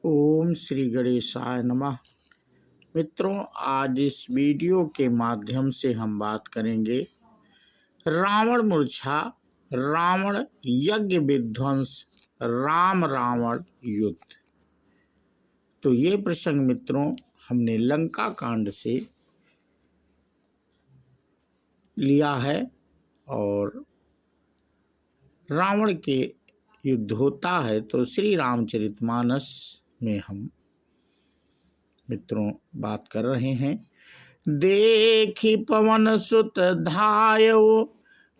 ओम श्री गणेशाय नमः। मित्रों, आज इस वीडियो के माध्यम से हम बात करेंगे रावण मूर्छा, रावण यज्ञ विध्वंस, राम रावण युद्ध। तो ये प्रसंग मित्रों हमने लंका कांड से लिया है और रावण के युद्ध होता है तो श्री रामचरितमानस में हम मित्रों बात कर रहे हैं। देखी पवन सुत धायो,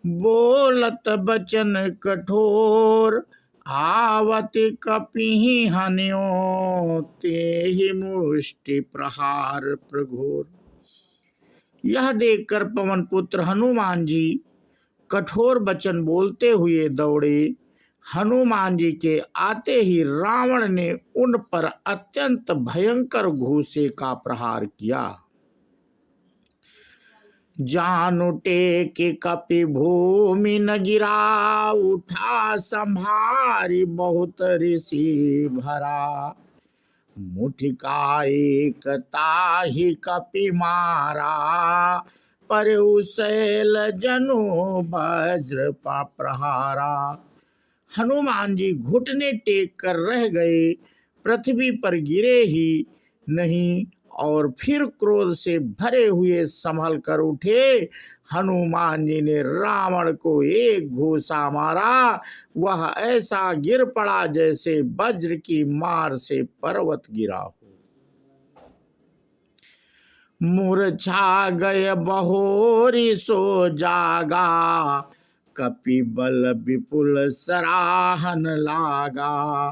बोलत बचन कठोर, आवति कपिहि हन्यो, तेहि मुष्टि प्रहार प्रघोर। यह देखकर पवन पुत्र हनुमान जी कठोर वचन बोलते हुए दौड़े। हनुमान जी के आते ही रावण ने उन पर अत्यंत भयंकर घूसे का प्रहार किया। जानु टेके कपि भूमि न गिरा, उठा संभारी बहुत ऋषि भरा। मुठिका एक ताहि कपि मारा, पर शैल जनु वज्र प्रहारा। हनुमान जी घुटने टेक कर रह गए, पृथ्वी पर गिरे ही नहीं और फिर क्रोध से भरे हुए संभल कर उठे। हनुमान जी ने रावण को एक घूसा मारा, वह ऐसा गिर पड़ा जैसे वज्र की मार से पर्वत गिरा हो। मूर्छा गय बहोरी सो जागा, कपि बल विपुल सराहन लागा।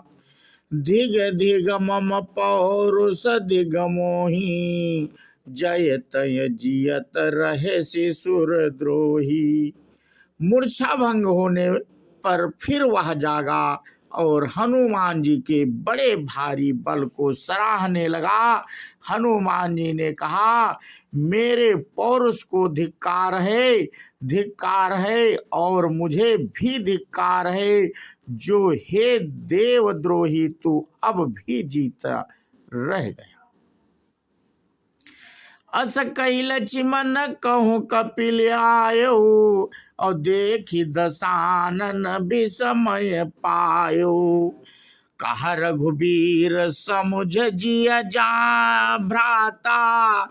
धिग धिग मम पौरुष दिग मोही, जय तय जियत रहे शिशुर द्रोही। मूर्छा भंग होने पर फिर वह जागा और हनुमान जी के बड़े भारी बल को सराहने लगा। हनुमान जी ने कहा, मेरे पौरुष को धिक्कार है और मुझे भी धिक्कार है, जो हे देवद्रोही तू अब भी जीता रह गया। अस कैल चिमन कहूँ कपिल आयो, और देखी दशानन विस्मय पायो। कह रघुबीर समुझ जिय जा भ्राता,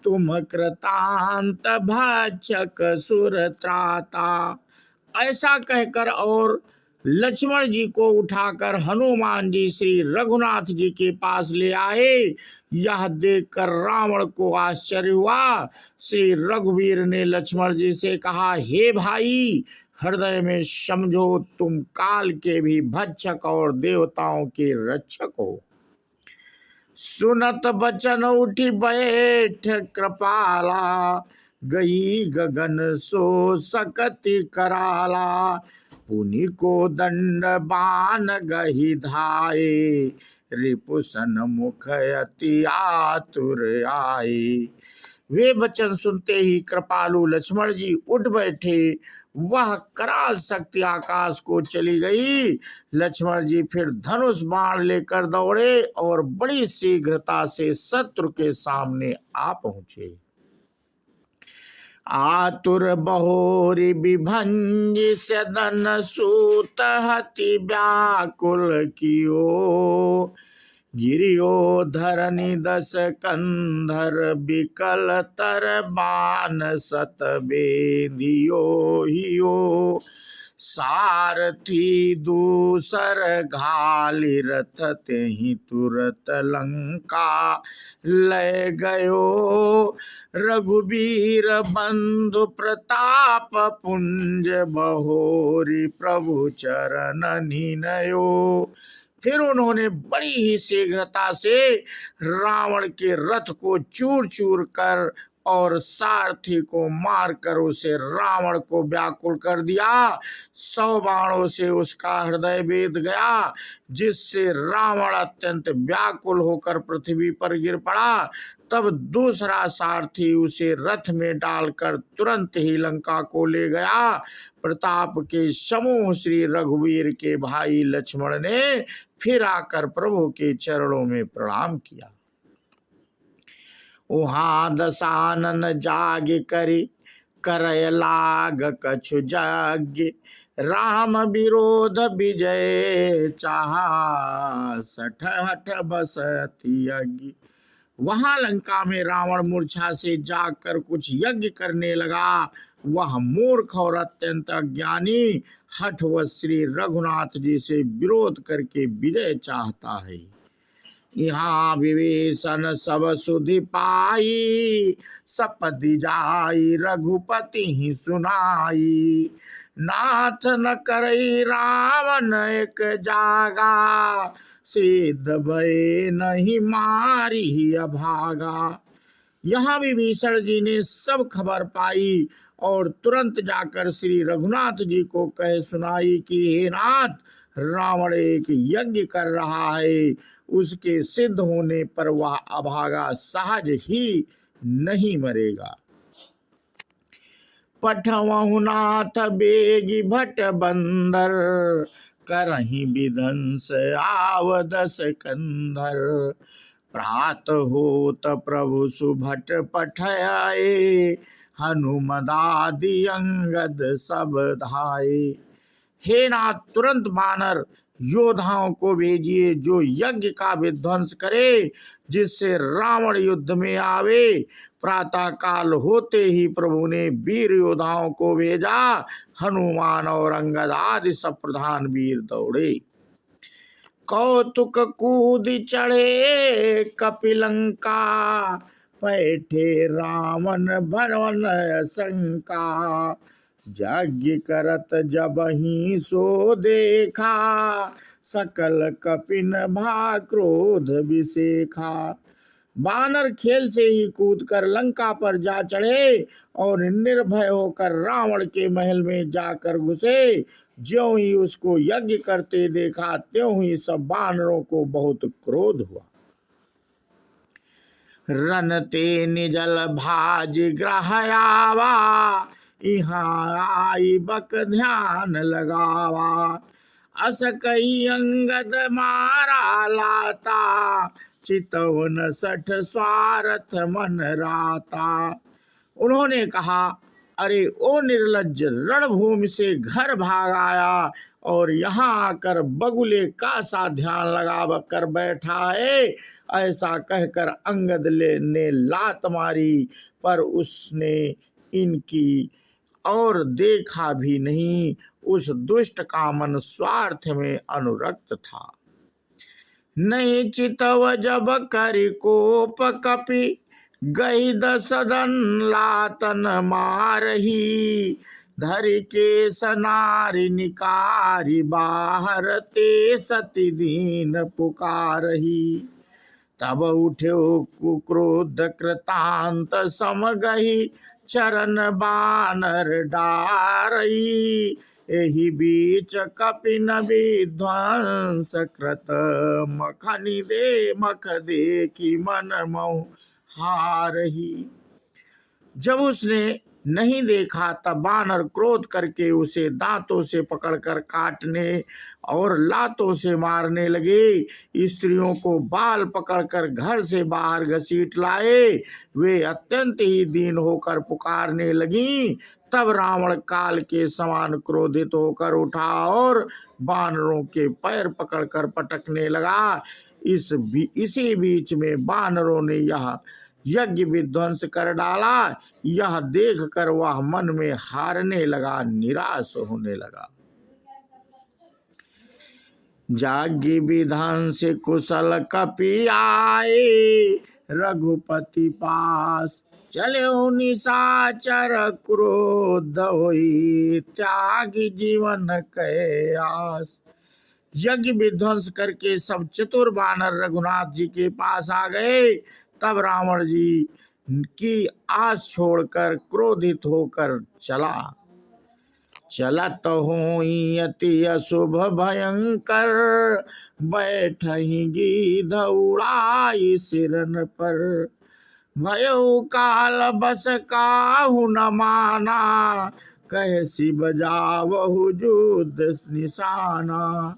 तुम कृतांत भक्षक सुर त्राता। ऐसा कहकर और लक्ष्मण जी को उठाकर हनुमान जी श्री रघुनाथ जी के पास ले आए। यह देखकर रावण को आश्चर्य हुआ। श्री रघुवीर ने लक्ष्मण जी से कहा, हे भाई, हृदय में समझो तुम काल के भी भक्षक और देवताओं के रक्षक हो। सुनत बचन उठी बैठ कृपाला, गई गगन सो सकति कराला। पुनि को दंड बाण गही धाये, रिपुसन मुख अति आतुर आए। वे वचन सुनते ही कृपालु लक्ष्मण जी उठ बैठे। वह कराल शक्ति आकाश को चली गई। लक्ष्मण जी फिर धनुष बाण लेकर दौड़े और बड़ी शीघ्रता से शत्रु के सामने आ पहुंचे। आतुर बहोरी विभंज सदन सूत हति व्याकुल कियो। गिरियो धरनी दस कंधर, बिकल तर बान सत बेदियो हियो। सारथी दूसर घाली रथ, तेहि तुरत लंका लय गयो। रघुबीर बंधु प्रताप पुंज, बहोरी प्रभु चरण नीनयो। फिर उन्होंने बड़ी ही शीघ्रता से रावण के रथ को चूर चूर कर और सारथी को मारकर उसे रावण को व्याकुल कर दिया। 100 बाणों से उसका हृदय भेद गया, जिससे रावण अत्यंत व्याकुल होकर पृथ्वी पर गिर पड़ा। तब दूसरा सारथी उसे रथ में डालकर तुरंत ही लंका को ले गया। प्रताप के समूह श्री रघुवीर के भाई लक्ष्मण ने फिर आकर प्रभु के चरणों में प्रणाम किया। वहाँ दशानन जाग करी करय लाग कछु यज्ञ, राम विरोध विजय चाहा सठ हठ बसति यज्ञ। वहां लंका में रावण मूर्छा से जाकर कुछ यज्ञ करने लगा। वह मूर्ख और अत्यंत अज्ञानी हठवश श्री रघुनाथ जी से विरोध करके विजय चाहता है। यहाँ विभीषण सब सुधि पाई, सपदि जाई रघुपति ही सुनाई। नाथ न करई रावण एक जागा, सिद्ध भय नहीं मारी अभागा। यहाँ विभीषण जी ने सब खबर पाई और तुरंत जाकर श्री रघुनाथ जी को कह सुनाई कि हे नाथ, रावण एक यज्ञ कर रहा है, उसके सिद्ध होने पर वह अभागा सहज ही नहीं मरेगा। पठवहु नाथ बेगी भट बंदर, करहि विध्वंस आवदस कंधर। प्रात होत प्रभु सुभट पठयाए, हनुमदादि अंगद सब धाये। हे नाथ, तुरंत बानर योद्धाओं को भेजिए जो यज्ञ का विध्वंस करे, जिससे रावण युद्ध में आवे। प्रातः काल होते ही प्रभु ने वीर योद्धाओं को भेजा। हनुमान और अंगद आदि सब प्रधान वीर दौड़े। कौतुक कूद चढ़े कपिलंका, पैठे रावण भवन शंका। यज्ञ करत जबहि सो देखा, सकल कपिन भा क्रोध विसेखा। बानर खेल से ही कूदकर लंका पर जा चढ़े और निर्भय होकर रावण के महल में जाकर घुसे। ज्यों ही उसको यज्ञ करते देखा, त्यों ही सब बानरों को बहुत क्रोध हुआ। रनते निजल भाज ग्रह आवा, यहाँ आई बक ध्यान लगावा। अस कही अंगद मारा लाता, चितवन सठ स्वार्थ मन राता। उन्होंने कहा, अरे ओ निर्लज्ज, रणभूमि से घर भाग आया और यहाँ आकर बगुले का सा ध्यान लगा कर बैठा है। ऐसा कहकर अंगद ने लात मारी, पर उसने इनकी और देखा भी नहीं। उस दुष्ट का मन स्वार्थ में अनुरक्त था। नहीं चितव जब करि कोप कपि, गई दसदन लातन मारही। धरि के सनारि निकारी बाहर, ते सती दीन पुकारही। तब उठ्यो कुक्रोध कृतांत समगहि, चरण बानर डारई। एहि बीच कपिन विध्वंस कृत, मखनि दे मख देखी मन मोह हारही। जब उसने नहीं देखा तब बानर क्रोध करके उसे दांतों से पकड़कर काटने और लातों से मारने लगे। स्त्रियों को बाल पकड़कर घर से बाहर घसीट लाए। वे अत्यंत ही दीन होकर पुकारने लगी। तब रावण काल के समान क्रोधित होकर उठा और बानरों के पैर पकड़कर पटकने लगा। इसी बीच में बानरों ने यह यज्ञ विध्वंस कर डाला। यह देखकर वह मन में हारने लगा, निराश होने लगा। जाग्ञ विधान से कुशल कपि आए, रघुपति पास चले निशाचर क्रोध होई, त्याग जीवन के आस। यज्ञ विध्वंस करके सब चतुर बानर रघुनाथ जी के पास आ गए। तब रावण जी की आस छोड़कर क्रोधित होकर चला। चलत होई अति अशुभ भयंकर, बैठहि गिद्ध उड़ाई सिरन पर। भयो काल बस काहू न माना, कैसी बजावहु युद्ध निशाना।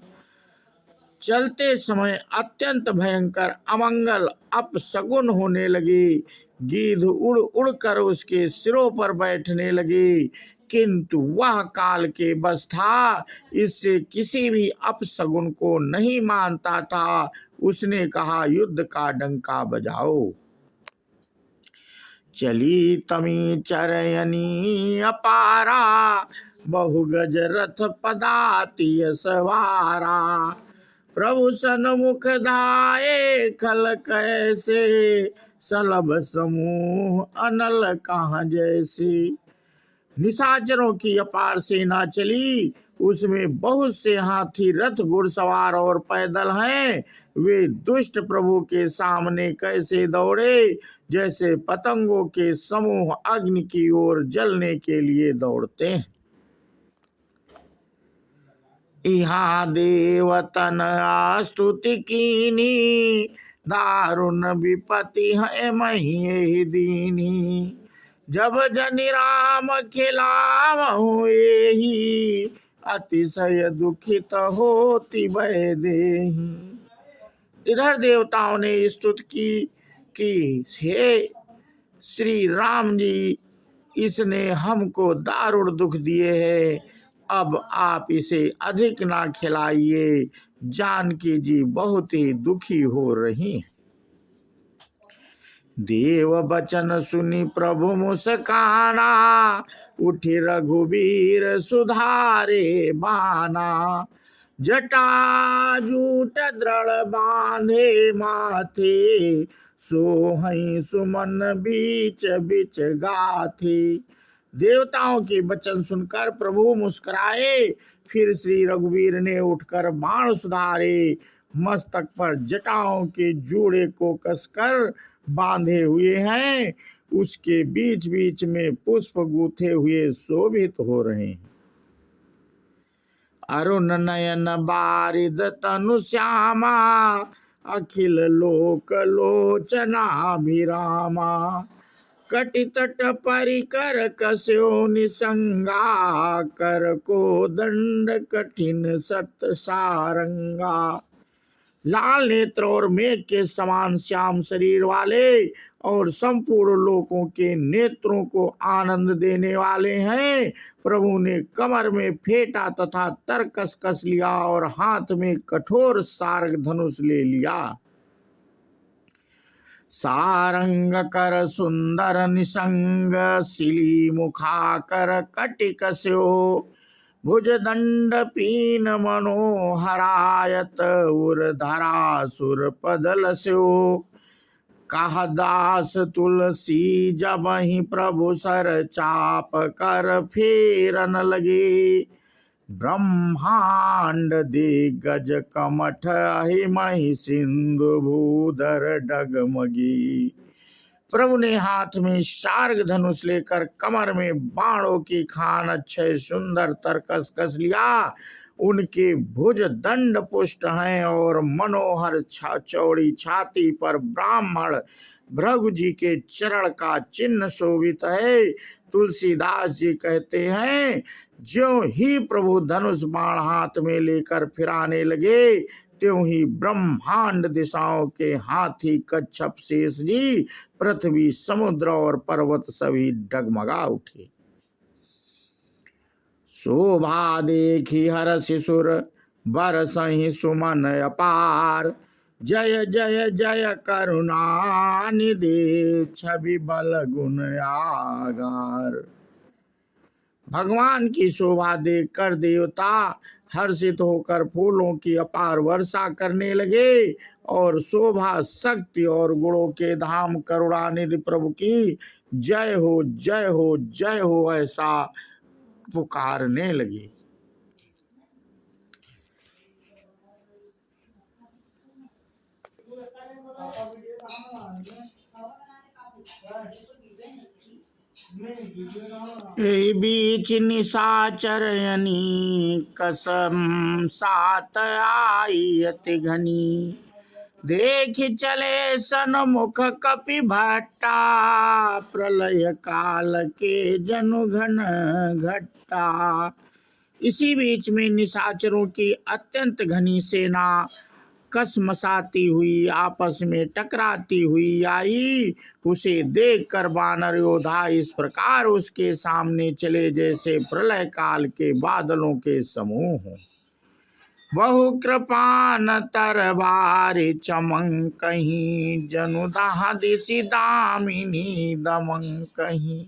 चलते समय अत्यंत भयंकर अमंगल अपशगुन होने लगे। गीध उड़ उड़ कर उसके सिरों पर बैठने लगे, किंतु वह काल के बस था, इससे किसी भी अपशगुन को नहीं मानता था। उसने कहा, युद्ध का डंका बजाओ। चली तमी चरयनी अपारा, बहुगज रथ पदाति सवारा। प्रभु सन्मुख धाये खल कैसे, सलभ समूह अनल कहाँ जैसे। निशाचरों की अपार सेना चली, उसमें बहुत से हाथी, रथ, घुड़सवार और पैदल हैं। वे दुष्ट प्रभु के सामने कैसे दौड़े, जैसे पतंगों के समूह अग्नि की ओर जलने के लिए दौड़ते हैं। यहाँ देवतन आस्तुति कीनी, दारुण विपत्ति है मही दीनी। जब जनि राम खिलावहु एही, अतिशय दुखित होती भय देहि। इधर देवताओं ने स्तुति की कि हे श्री राम जी, इसने हमको दारुण दुख दिए हैं, अब आप इसे अधिक ना खिलाइए। जानकी जी बहुत ही दुखी हो रही हैं। देव बचन सुनी प्रभु मुस्काना, उठी रघुबीर सुधारे बाना। जटा जूट दृढ़ बांधे माथे, सोहई सुमन बीच बीच गाथे। देवताओं के वचन सुनकर प्रभु मुस्कुराए। फिर श्री रघुवीर ने उठकर बाण सुधारे, मस्तक पर जटाओं के जूड़े को कसकर बांधे हुए हैं। उसके बीच बीच में पुष्प गूथे हुए शोभित हो रहे हैं। अरुण नयन बारिद तनु श्यामा, अखिल लोक लोचनाभिरामा। कटि तट परिकर कसयो निसंगा, कर को दंड कठिन सत सारंगा। लाल नेत्र और मेघ के समान श्याम शरीर वाले और संपूर्ण लोकों के नेत्रों को आनंद देने वाले हैं। प्रभु ने कमर में फेंटा तथा तरकस कस लिया और हाथ में कठोर सारंग धनुष ले लिया। सारंग कर सुंदर निसंग, सिली मुखा कर कटिकस्यो। भुज दंड पीन मनोहरायत, उर्धरा सुर पदलस्यो। कह दास तुलसी जबहि प्रभु सर चाप कर फेरन लगे। ब्रह्मांड दिग्गज कमठ अहिमहि, सिंधु भूधर डगमगी। प्रभु ने हाथ में शार्ग धनुष लेकर कमर में बाणों की खान अच्छे सुंदर तरकस कस लिया। उनके भुज दंड पुष्ट हैं और मनोहर चौड़ी छाती पर ब्राह्मण भृगु जी के चरण का चिन्ह शोभित है। तुलसीदास जी कहते हैं, ज्यों ही प्रभु धनुष बाण हाथ में लेकर फिराने लगे, त्यों ही ब्रह्मांड दिशाओं के हाथी कच्छप शेष जी, पृथ्वी समुद्र और पर्वत सभी डगमगा उठे। शोभा देखी हर शिशुर, बरसहि सुमन अपार। जय जय जय करुणा निधि, छवि बल गुण आगार। भगवान की शोभा देखकर देवता हर्षित होकर फूलों की अपार वर्षा करने लगे और शोभा, शक्ति और गुणों के धाम करुणानिधि प्रभु की जय हो जय हो जय हो ऐसा पुकारने लगे। बीच निशाचरयनी, कसम सात आई अति घनी। देख चले सन्मुख कपि भट्टा, प्रलय काल के जनु घन घट्टा। इसी बीच में निशाचरों की अत्यंत घनी सेना कसमसाती हुई आपस में टकराती हुई आई। उसे देखकर वानर योद्धा इस प्रकार उसके सामने चले जैसे प्रलय काल के बादलों के समूह हों। बहु कृपान तरबार चमंकहीं जनु दिशि दामिनी दमंकहीं।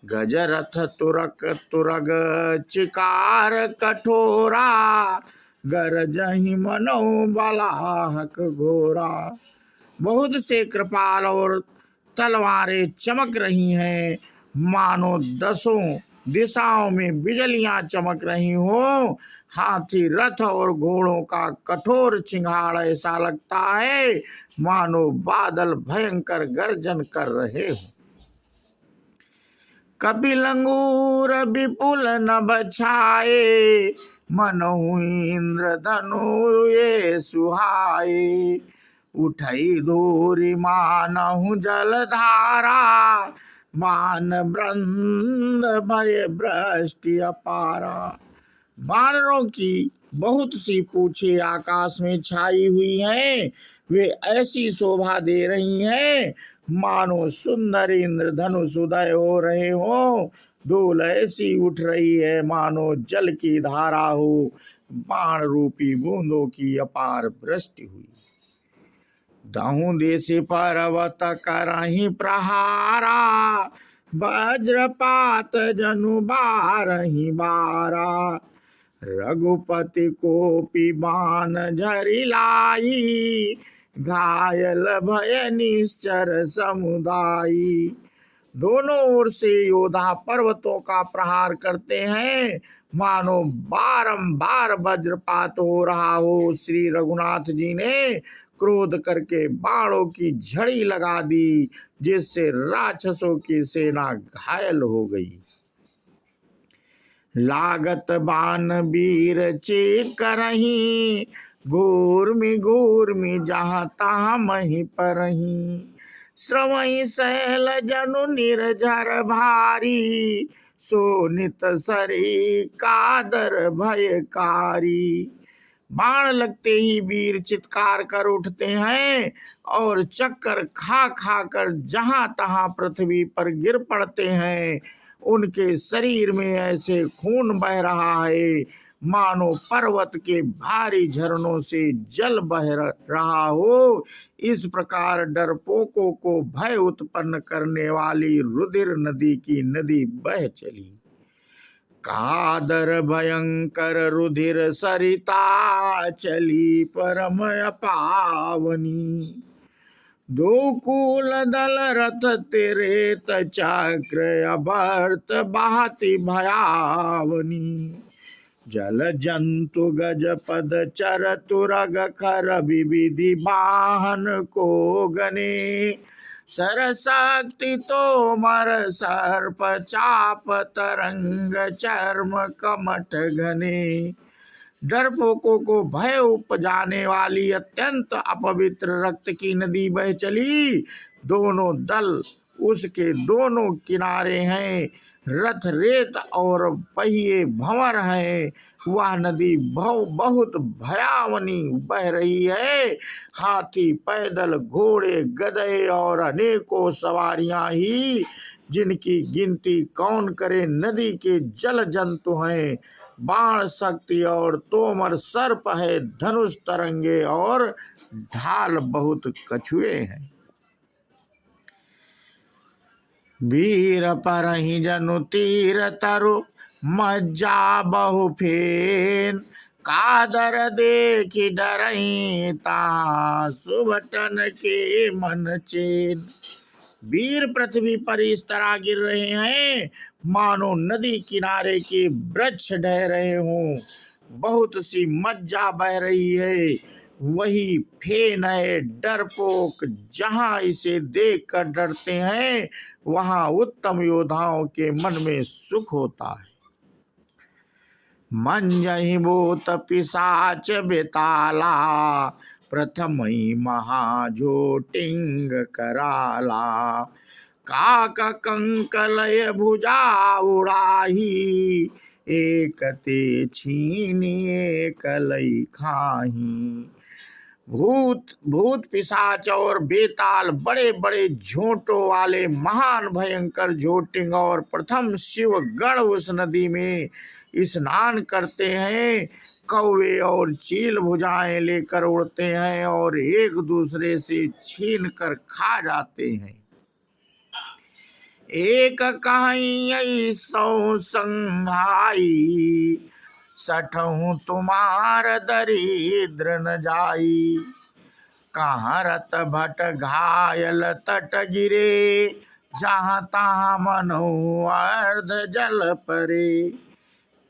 गजरथ तुरक तुरग चिकार कठोरा गरजहि मनो बलाहक घोरा। बहुत से कृपाल और तलवारें चमक रही हैं, मानो दसों दिशाओं में बिजलियां चमक रही हो। हाथी रथ और घोड़ों का कठोर चिंगाड़ ऐसा लगता है मानो बादल भयंकर गर्जन कर रहे हो। कपिलंगूर विपुल नभ छाए मनहु इंद्रधनु ये सुहाए। उठई धूरि मानहु जलधारा मान वृंद भय भ्रष्टि अपारा। वानरों की बहुत सी पूंछें आकाश में छाई हुई हैं, वे ऐसी शोभा दे रही हैं मानो सुंदर इंद्रधनुष उदय हो रहे हो। धूल ऐसी उठ रही है मानो जल की धारा हो, बाण रूपी बूंदों की अपार वृष्टि हुई। दाहू देशे पर्वत करहि प्रहारा वज्रपात जनु बारहि बारा। रघुपति कोपि बाण झरि लाई घायल भय निश्चर समुदायी। दोनों ओर से योद्धा पर्वतों का प्रहार करते हैं मानो बारंबार वज्रपात हो रहा हो। श्री रघुनाथ जी ने क्रोध करके बाणों की झड़ी लगा दी जिससे राक्षसों की सेना घायल हो गई। लागत बाण वीर चेक करही घूर्मि जहाँ तहाँ मही परही। श्रवई सैल जनु निर्झर भारी सोनित सरी कादर भयकारी। बाण लगते ही वीर चित्कार कर उठते हैं और चक्कर खा खा कर जहां तहां पृथ्वी पर गिर पड़ते हैं। उनके शरीर में ऐसे खून बह रहा है मानो पर्वत के भारी झरनों से जल बह रहा हो। इस प्रकार डरपोकों को भय उत्पन्न करने वाली रुधिर नदी की नदी बह चली। कादर भयंकर रुधिर सरिता चली परम पावनी। दो कूल दल रथ तेरे चक्र अभर्त बहाती भयावनी। जल जंतु गज पद चर तुरग खर विविधि वाहन को गने। सरशक्ति तोमर सर्प चाप तरंग चर्म कमठ घने। डरपोकों को भय उपजाने वाली अत्यंत अपवित्र रक्त की नदी बह चली। दोनों दल उसके दोनों किनारे हैं, रथ रेत और पहिए भंवर हैं। वह नदी बहुत भयावनी बह रही है। हाथी पैदल घोड़े गधे और अनेकों सवारियां ही जिनकी गिनती कौन करे नदी के जल जंतु हैं। बाण शक्ति और तोमर सर्प है, धनुष तरंगे और ढाल बहुत कछुए हैं। वीर परहि जनु तीर तरु मज्जा बहु फेन। कादर देखि डरहि ता सुभटन के मन चेन। वीर पृथ्वी पर इस तरह गिर रहे हैं मानो नदी किनारे के वृक्ष ढह रहे हों। बहुत सी मज्जा बह रही है, वही फेन है। डरपोक जहां इसे देखकर डरते हैं वहां उत्तम योद्धाओं के मन में सुख होता है। मंजहि भूत पिशाच बेताला प्रथम ही महाझोटिंग कराला। काक कंकलय भुजा उड़ाही एक ते छीनी एक लई खाही। भूत भूत पिशाच और बेताल बड़े बड़े झोंटों वाले महान भयंकर झोटिंग और प्रथम शिव गण उस नदी में स्नान करते हैं। कौवे और चील भुजाएं लेकर उड़ते हैं और एक दूसरे से छीन कर खा जाते हैं। एक कहीं 100 संघाई, 60 तुम्हार दरिद्र न जाई। कहाँ रत भट घायल तट गिरे, जहाँ तहाँ मनहु अर्ध जल परे।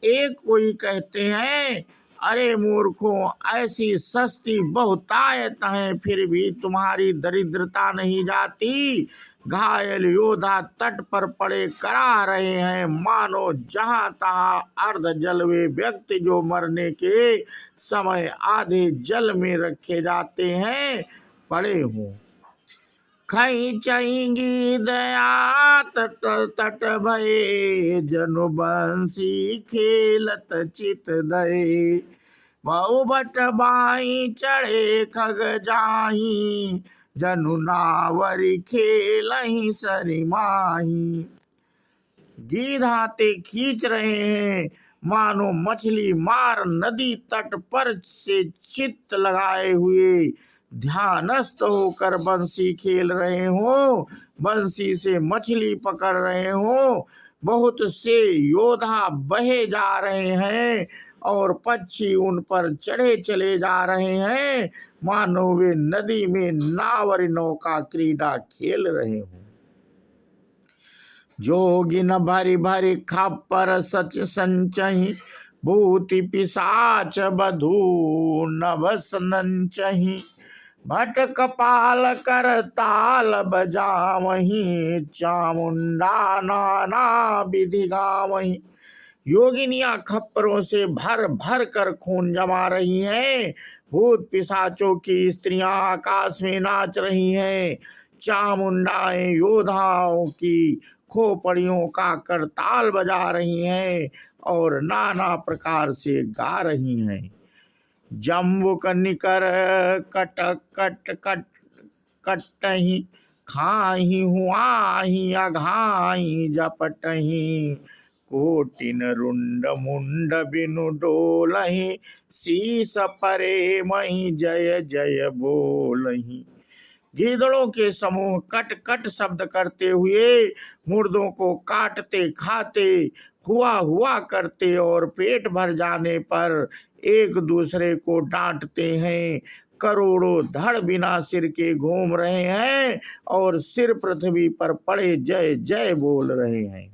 एक कोई कहते हैं, अरे मूर्खों, ऐसी सस्ती बहुतायत हैं, फिर भी तुम्हारी दरिद्रता नहीं जाती। घायल योद्धा तट पर पड़े करा रहे हैं, मानो जहां तहां अर्ध जलवे व्यक्ति जो मरने के समय आधे जल में रखे जाते हैं पड़े हों। खैचैंगी दया तट तट भये, जनु बंसी खेलत चित दये। बहुबट बाई चढ़े खग जाही, जनु नावरी खेलहि सरिमाही। गीध हाथे खींच रहे हैं, मानो मछली मार नदी तट पर से चित्त लगाए हुए ध्यानस्थ होकर बंसी खेल रहे हो, बंसी से मछली पकड़ रहे हो। बहुत से योद्धा बहे जा रहे हैं और पक्षी उन पर चढ़े चले जा रहे हैं, मानो वे नदी में नावर नौका क्रीड़ा खेल रहे हो। जोगिन भरी भरी खापर सच संचहि, भूति पिशाच बधू नभ संचहि। भट कपाल कर ताल बजावहीं, चामुंडा नाना विधि गावहीं। योगिनियां खप्परों से भर भर कर खून जमा रही हैं, भूत पिशाचों की स्त्रियां आकाश में नाच रही हैं, चामुंडाएं योद्धाओं की खोपड़ियों का करताल बजा रही हैं और नाना प्रकार से गा रही हैं। जम्बुक निकर कट कट कट कटहि, खाहि हुआहि अघाहि जपटहि। कोटिन रुंड मुंड बिनु डोलहि, शीस परे महि जय जय बोलहि। गीदड़ों के समूह कट कट शब्द करते हुए मुर्दों को काटते खाते हुआ हुआ करते और पेट भर जाने पर एक दूसरे को डांटते हैं। करोड़ों धड़ बिना सिर के घूम रहे हैं और सिर पृथ्वी पर पड़े जय जय बोल रहे हैं।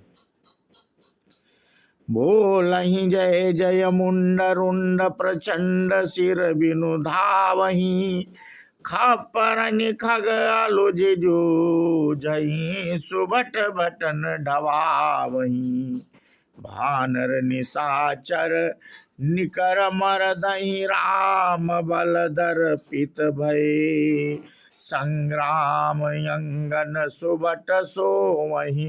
बोलहि जय जय मुंड रुंड प्रचंड, सिर बिनु धावहि। खप्परन खग आलोज जो जही, सुबट बटन ढवावही। भानर निशाचर निकर मरदहि, राम बल दर्पित भये। संग्राम अंगन सुबट सोवहि,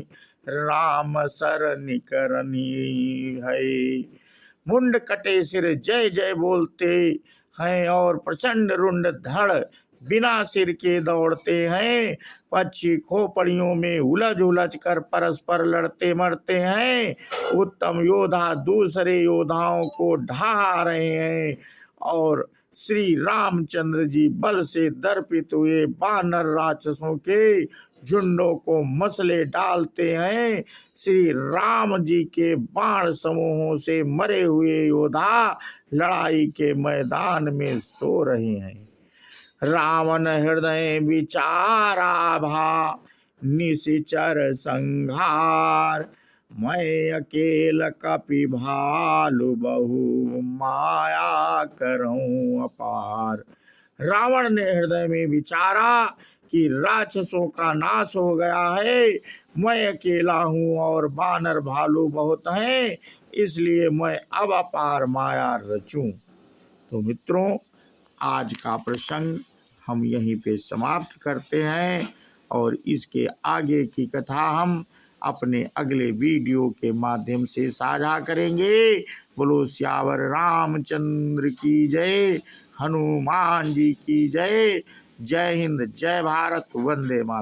राम सर निकरनी है। मुंड कटे सिर जय जय बोलते हैं और प्रचंड रुंड धड़ बिना सिर के दौड़ते हैं। पक्षी खोपड़ियों में उलझ उलझ कर परस्पर लड़ते मरते हैं। उत्तम योद्धा दूसरे योद्धाओं को ढहा रहे हैं और श्री रामचंद्र जी बल से दर्पित हुए बानर राक्षसों के झुंडों को मसले डालते हैं। श्री राम जी के बाण समूहों से मरे हुए योद्धा लड़ाई के मैदान में सो रहे हैं। रावण हृदय विचारा भा, निशिचर संघार। मैं अकेल कपि भालु बहु, माया करऊं अपार। रावण ने हृदय में विचारा कि राक्षसों का नाश हो गया है, मैं अकेला हूँ और बानर भालू बहुत हैं, इसलिए मैं अब अपार माया रचूं। तो मित्रों, आज का प्रसंग हम यहीं पे समाप्त करते हैं और इसके आगे की कथा हम अपने अगले वीडियो के माध्यम से साझा करेंगे। बोलो सियावर रामचंद्र की जय, हनुमान जी की जय। जय हिंद, जय भारत, वंदे मातरम।